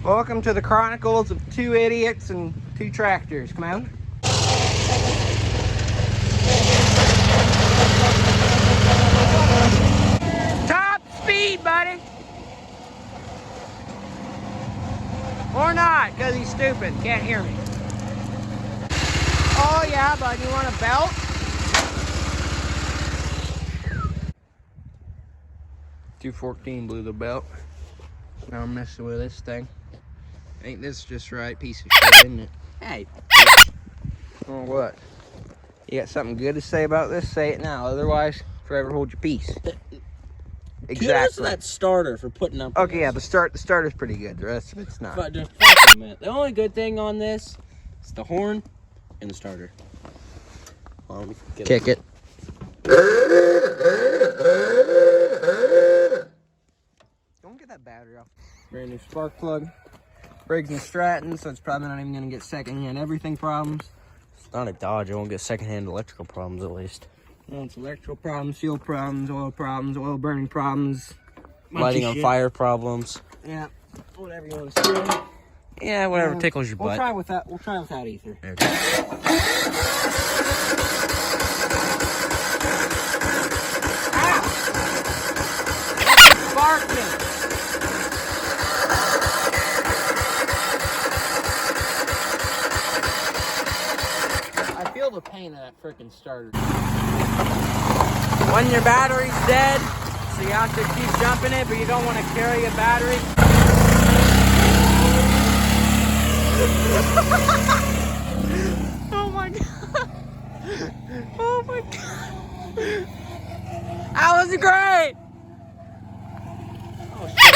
Welcome to the chronicles of two idiots and two tractors. Come on. Top speed, buddy. Or not, because he's stupid. Can't hear me. Oh yeah, bud. You want a belt? $2.14 blew the belt. Now I'm messing with this thing. Ain't this just right? Piece of shit, isn't it? Hey. Oh, what? You got something good to say about this? Say it now. Otherwise, forever hold your peace. Exactly. Kudos to that starter for putting up. Okay, yeah, the starter's pretty good. The rest of it's not. But the only good thing on this is the horn and the starter. Well, let me Kick it. Don't get that battery off. Brand new spark plug. Briggs and Stratton, so it's probably not even gonna get secondhand everything problems. It's not a Dodge. It won't get secondhand electrical problems at least. Well, it's electrical problems, fuel problems, oil burning problems, lighting on fire problems. Yeah, whatever you want to say. Yeah, whatever tickles your butt. We'll try without ether. Okay. Barking. I feel the pain of that freaking starter. When your battery's dead, so you have to keep jumping it, but you don't want to carry a battery. Oh my god. Oh my god. That was great. Oh shit.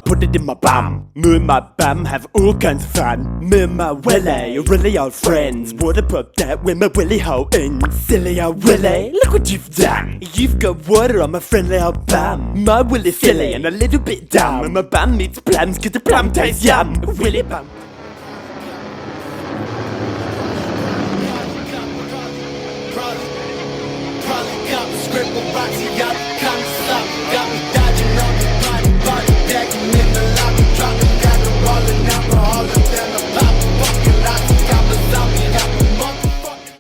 Put it in my bum. Me and my bum have all kinds of fun. Me and my willy, really old friends. Water put that with my willy hole in. Silly old willy, look what you've done. You've got water on my friendly old bum. My willy's silly and a little bit dumb. And my bum needs plums cause the plum tastes yum. Willy bum. Scribble box, you got